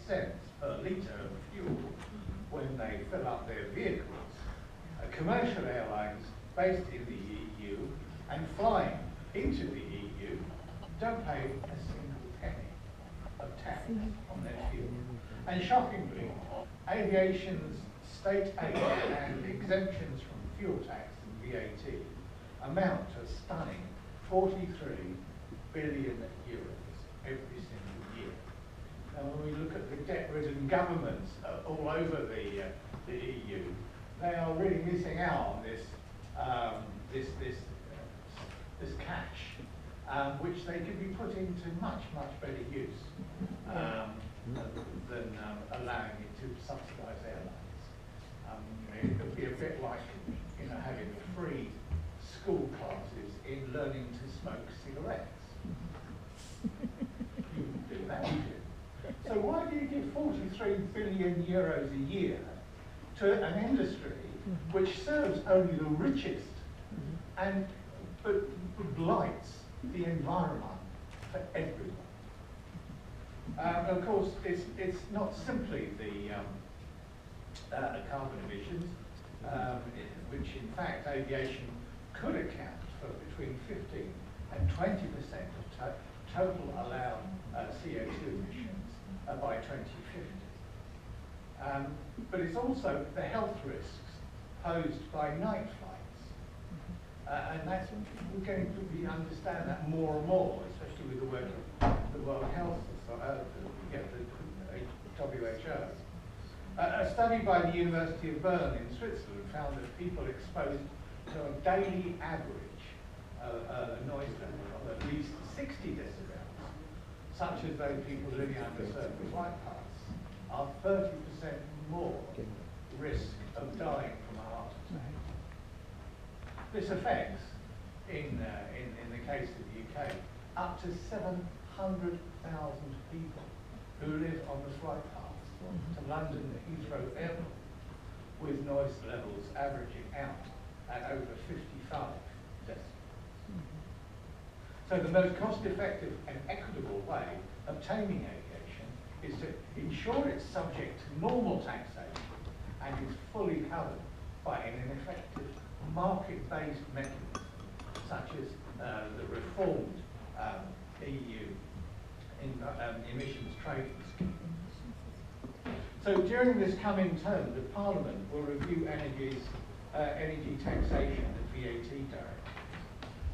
cents per litre of fuel when they fill up their vehicles. Commercial airlines based in the EU and flying into the EU don't pay a single penny of tax on their fuel. And shockingly, aviation's state aid and exemptions from fuel tax and VAT amount to a stunning 43 billion euros every single year. Now, when we look at the debt-ridden governments all over the EU, they are really missing out on this cash, which they could be put into much better use than allowing it to subsidise airlines. It would be a bit like having free school classes in learning to smoke cigarettes. You wouldn't do that, would you? So why do you give 43 billion euros a year to an industry which serves only the richest and but blights the environment for everyone? Of course, it's not simply the carbon emissions, which in fact aviation could account for between 15 and 20% of total allowed CO2 emissions by 2050. But it's also the health risks posed by night flights. And that's, we're going to understand that more and more, especially with the work of the World Health Society, the WHO. A study by the University of Bern in Switzerland found that people exposed to a daily average noise level of at least 60 decibels, such as those people living under certain flight paths, are 30% more risk of dying from a heart attack. This affects, in the case of the UK, up to 700,000 people who live on the flight paths to London Heathrow Airport, with noise levels averaging out at over 55 decibels. So the most cost-effective and equitable way of taming aviation is to ensure it's subject to normal taxation and is fully covered by an effective market-based mechanism, such as the reformed EU emissions trading scheme. So during this coming term, the Parliament will review energy taxation and VAT directives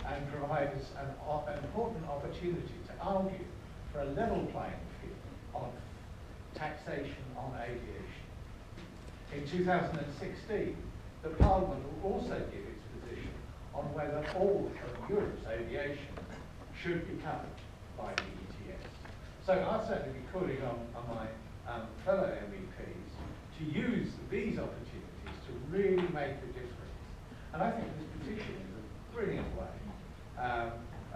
and provide us an important opportunity to argue for a level playing field on taxation on aviation. In 2016, the Parliament will also give its position on whether all of Europe's aviation should be covered by the ETS. So I'll certainly be calling on my fellow MEPs to use these opportunities to really make a difference. And I think this petition is a brilliant way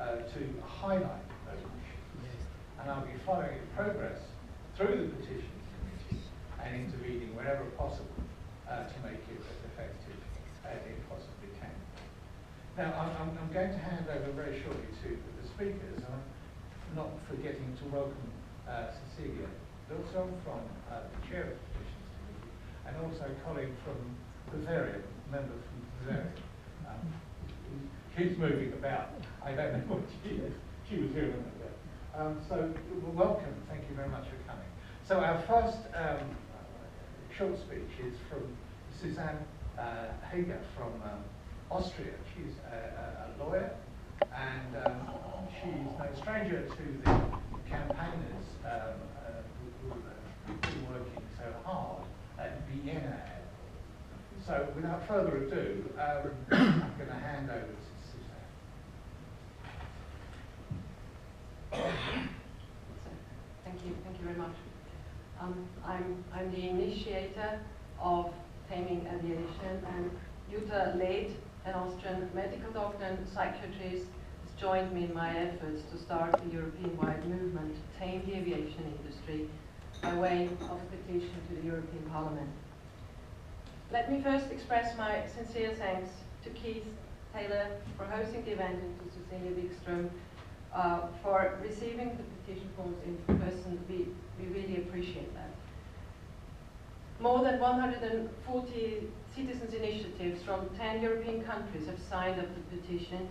to highlight those issues. And I'll be following progress through the Petition Committee and intervening wherever possible to make it as effective as it possibly can. Now, I'm going to hand over very shortly to the speakers, and I'm not forgetting to welcome Cecilia Wikström from the chair of the Petitions Committee, and also a colleague from Bavaria, member from Bavaria. She's moving about. I don't know what she is. She was here a minute ago. So welcome. Thank you very much for coming. So our first short speech is from Susanne Hager from Austria. She's a lawyer, and she's no stranger to the campaigners who've been working so hard at Vienna. So without further ado, I'm going to hand over to Suzanne. Thank you very much. I'm the initiator of Taming Aviation, and Jutta Leit, an Austrian medical doctor and psychiatrist, has joined me in my efforts to start the European-wide movement to tame the aviation industry by way of a petition to the European Parliament. Let me first express my sincere thanks to Keith Taylor for hosting the event and to Cecilia Wikström for receiving the petition forms in person. We really appreciate that. More than 140 citizens' initiatives from 10 European countries have signed up the petition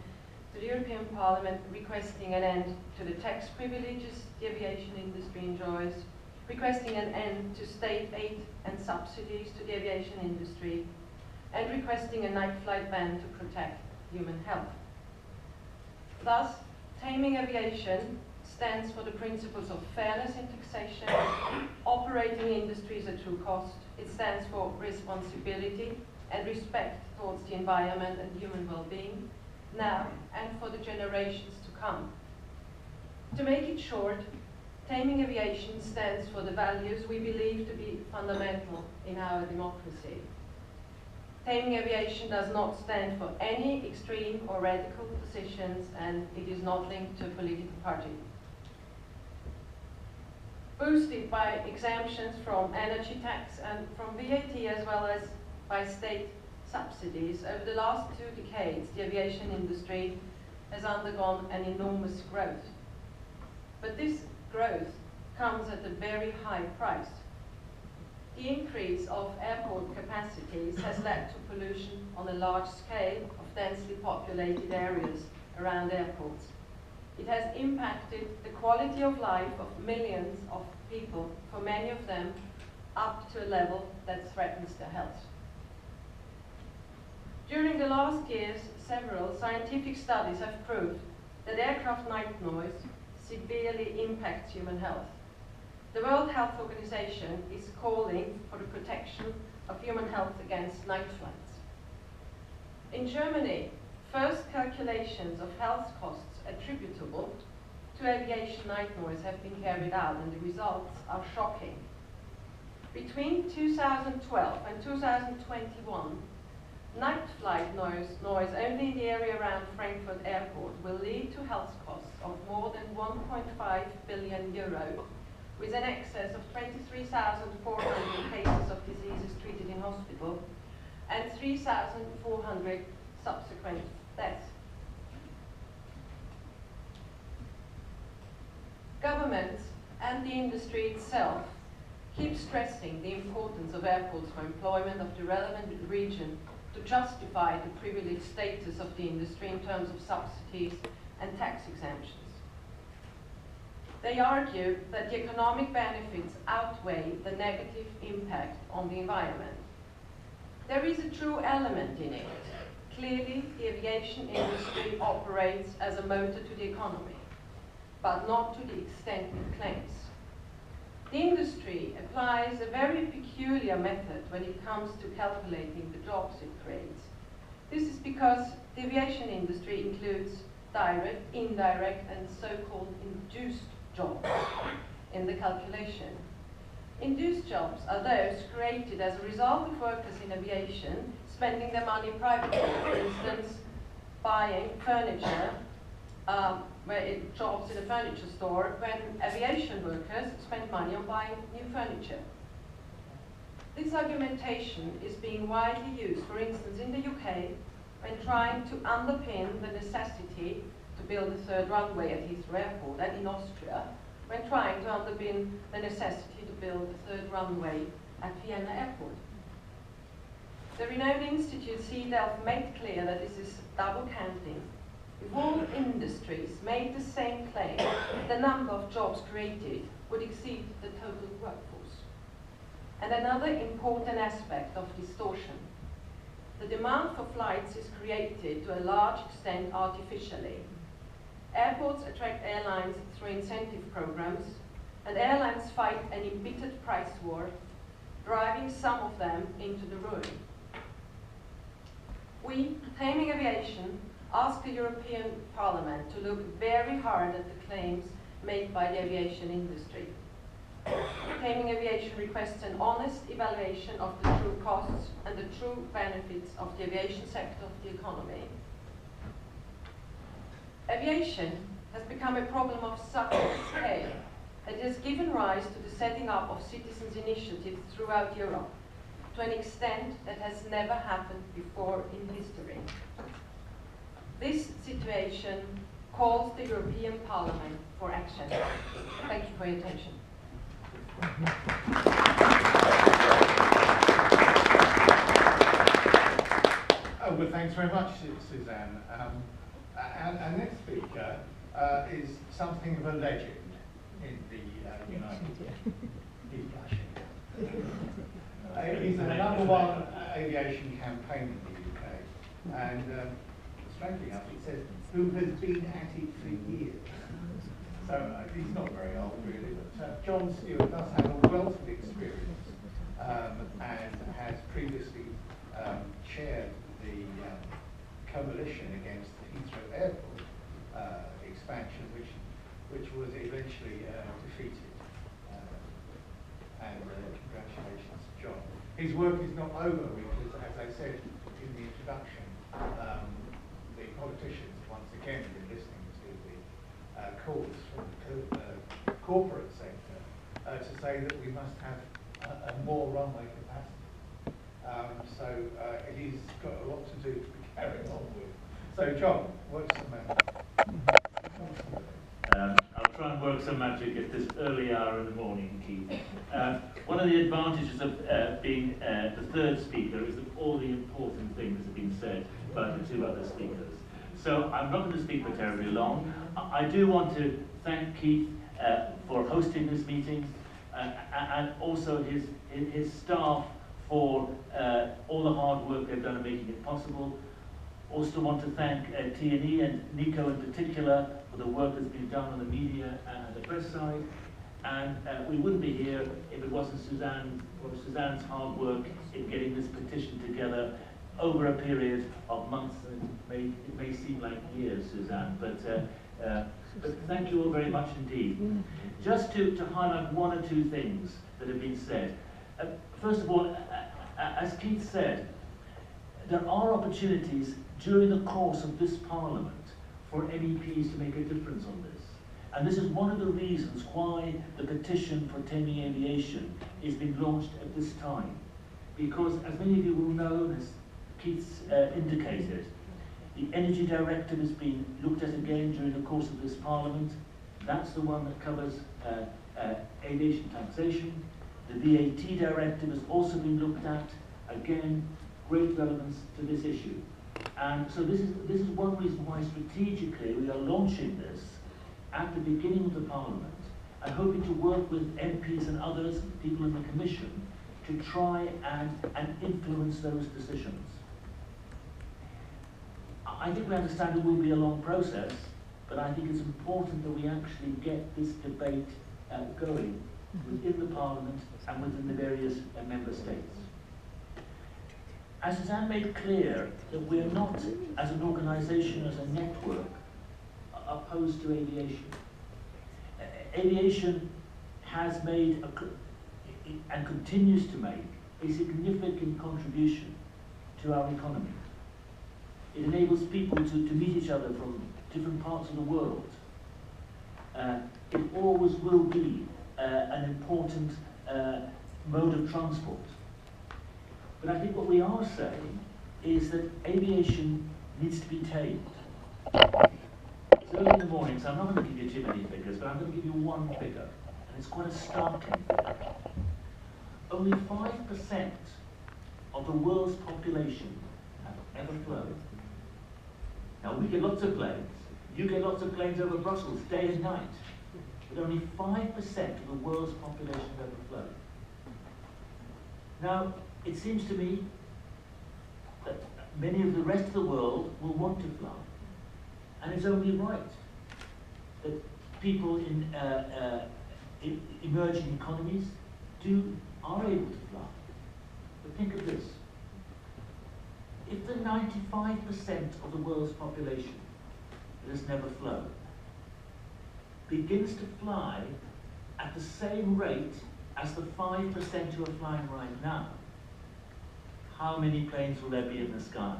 to the European Parliament requesting an end to the tax privileges the aviation industry enjoys, requesting an end to state aid and subsidies to the aviation industry, and requesting a night flight ban to protect human health. Thus, Taming Aviation stands for the principles of fairness in taxation, operating industries at true cost. It stands for responsibility and respect towards the environment and human well-being, now and for the generations to come. To make it short, Taming Aviation stands for the values we believe to be fundamental in our democracy. Taming Aviation does not stand for any extreme or radical positions, and it is not linked to a political party. Boosted by exemptions from energy tax and from VAT, as well as by state subsidies, over the last 2 decades, the aviation industry has undergone an enormous growth. But this growth comes at a very high price. The increase of airport capacities has led to pollution on a large scale of densely populated areas around airports. It has impacted the quality of life of millions of people, for many of them up to a level that threatens their health. During the last years, several scientific studies have proved that aircraft night noise severely impacts human health. The World Health Organization is calling for the protection of human health against night flights. In Germany, first calculations of health costs attributable to aviation night noise have been carried out, and the results are shocking. Between 2012 and 2021, night flight noise only in the area around Frankfurt Airport will lead to health costs of more than 1.5 billion euro, with an excess of 23,400 cases of diseases treated in hospital and 3,400 subsequent deaths. Governments and the industry itself keep stressing the importance of airports for employment of the relevant region to justify the privileged status of the industry in terms of subsidies and tax exemptions. They argue that the economic benefits outweigh the negative impact on the environment. There is a true element in it. Clearly, the aviation industry operates as a motor to the economy, but not to the extent it claims. The industry applies a very peculiar method when it comes to calculating the jobs it creates. This is because the aviation industry includes direct, indirect, and so-called induced jobs in the calculation. Induced jobs are those created as a result of workers in aviation spending their money privately, for instance, buying furniture, jobs in a furniture store, when aviation workers spend money on buying new furniture. This argumentation is being widely used, for instance, in the UK, when trying to underpin the necessity to build a third runway at Heathrow Airport, and in Austria, when trying to underpin the necessity to build a third runway at Vienna Airport. The renowned institute CDELF made clear that this is double counting. If all industries made the same claim, the number of jobs created would exceed the total workforce. And another important aspect of distortion. The demand for flights is created to a large extent artificially. Airports attract airlines through incentive programs, and airlines fight an embittered price war, driving some of them into the ruin. We, Taming Aviation, ask the European Parliament to look very hard at the claims made by the aviation industry. Taming Aviation requests an honest evaluation of the true costs and the true benefits of the aviation sector of the economy. Aviation has become a problem of such a scale that it has given rise to the setting up of citizens' initiatives throughout Europe to an extent that has never happened before in history. This situation calls the European Parliament for action. Thank you for your attention. Thanks very much, Suzanne. Our next speaker is something of a legend in the United Kingdom. He's blushing. He's the #1 aviation campaign in the UK, and strangely enough, it says, who has been at it for years. So he's not very old, really, but John Stewart does have a wealth of experience and has previously chaired the coalition against the Heathrow Airport expansion, which was eventually defeated. And congratulations, John. His work is not over because, as I said in the introduction, the politicians once again have been listening to the calls from the corporate sector to say that we must have a more runway capacity. So he's got a lot to do to be carrying on with. So John, what's the matter? I'll try and work some magic at this early hour in the morning, Keith. One of the advantages of being the third speaker is that all the important things have been said by the two other speakers. So I'm not going to speak for terribly long. I do want to thank Keith for hosting this meeting and also his staff for all the hard work they've done in making it possible. Also want to thank T&E and Nico in particular for the work that's been done on the media and the press side. And we wouldn't be here if it wasn't Suzanne's hard work in getting this petition together over a period of months. It may seem like years, Suzanne, but thank you all very much indeed. Just to highlight one or two things that have been said. First of all, as Keith said, there are opportunities during the course of this Parliament for MEPs to make a difference on this. And this is one of the reasons why the petition for Taming Aviation is being launched at this time. Because, as many of you will know, as Keith's indicated, the Energy Directive has been looked at again during the course of this Parliament. That's the one that covers aviation taxation. The VAT Directive has also been looked at. Again, great relevance to this issue. And so this is one reason why strategically we are launching this at the beginning of the Parliament and hoping to work with MPs and others, people in the Commission, to try and influence those decisions. I think we understand it will be a long process, but I think it's important that we actually get this debate going within the Parliament and within the various member states. As Suzanne made clear, that we're not, as an organisation, as a network, opposed to aviation. Aviation has made and continues to make a significant contribution to our economy. It enables people to meet each other from different parts of the world. It always will be an important mode of transport. But I think what we are saying is that aviation needs to be tamed. It's early in the morning, so I'm not going to give you too many figures, but I'm going to give you one figure, and it's quite a startling figure. Only 5% of the world's population have ever flown. Now, we get lots of planes. You get lots of planes over Brussels, day and night. But only 5% of the world's population have ever flown. Now, it seems to me that many of the rest of the world will want to fly. And it's only right that people in emerging economies are able to fly. But think of this. If the 95% of the world's population that has never flown begins to fly at the same rate as the 5% who are flying right now, how many planes will there be in the sky?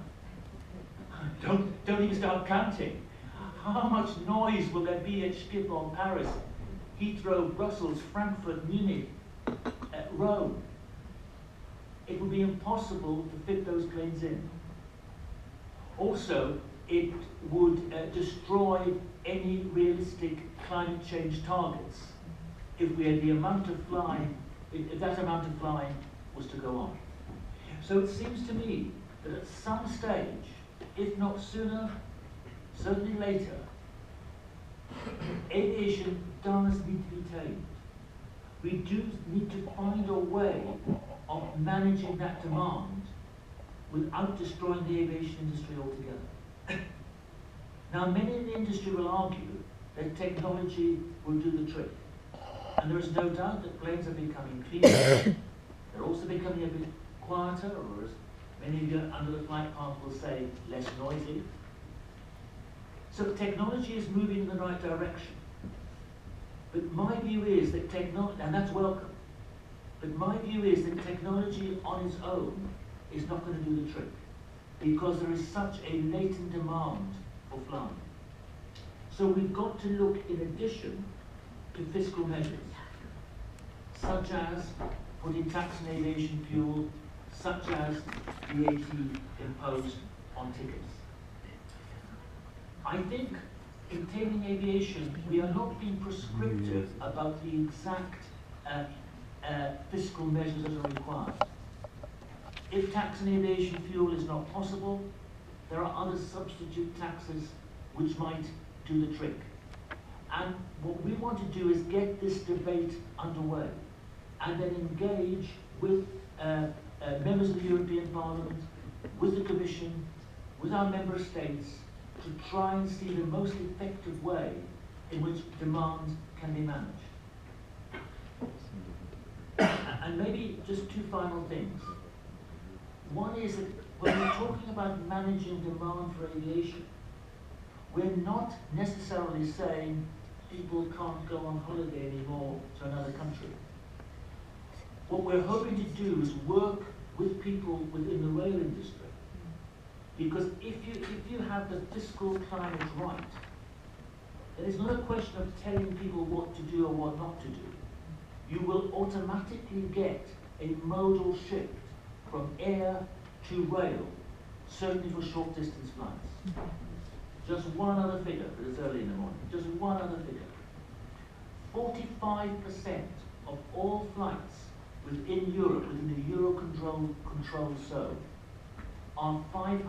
Don't even start counting. How much noise will there be at Schiphol, Paris, Heathrow, Brussels, Frankfurt, Munich, Rome? It would be impossible to fit those planes in. Also, it would destroy any realistic climate change targets if we had the amount of flying, if that amount of flying was to go on. So it seems to me that at some stage, if not sooner, certainly later, aviation does need to be tamed. We do need to find a way of managing that demand without destroying the aviation industry altogether. Now, many in the industry will argue that technology will do the trick. And there is no doubt that planes are becoming cleaner. They're also becoming a bit quieter, or as many of you under the flight path will say, less noisy. So technology is moving in the right direction. But my view is that technology, and that's welcome, but my view is that technology on its own is not going to do the trick, because there is such a latent demand for flying. So we've got to look, in addition to fiscal measures, such as putting tax on aviation fuel, such as VAT imposed on tickets. I think in Taming Aviation, we are not being prescriptive about the exact fiscal measures that are required. If tax on aviation fuel is not possible, there are other substitute taxes which might do the trick. And what we want to do is get this debate underway and then engage with members of the European Parliament, with the Commission, with our member states, to try and see the most effective way in which demand can be managed. And maybe just two final things. One is that when we're talking about managing demand for aviation, we're not necessarily saying people can't go on holiday anymore to another country. What we're hoping to do is work with people within the rail industry. Because if you have the fiscal climate right, then it's not a question of telling people what to do or what not to do. You will automatically get a modal shift from air to rail, certainly for short distance flights. Just one other figure, but it's early in the morning, just one other figure. 45% of all flights within Europe, within the Eurocontrol zone, are 500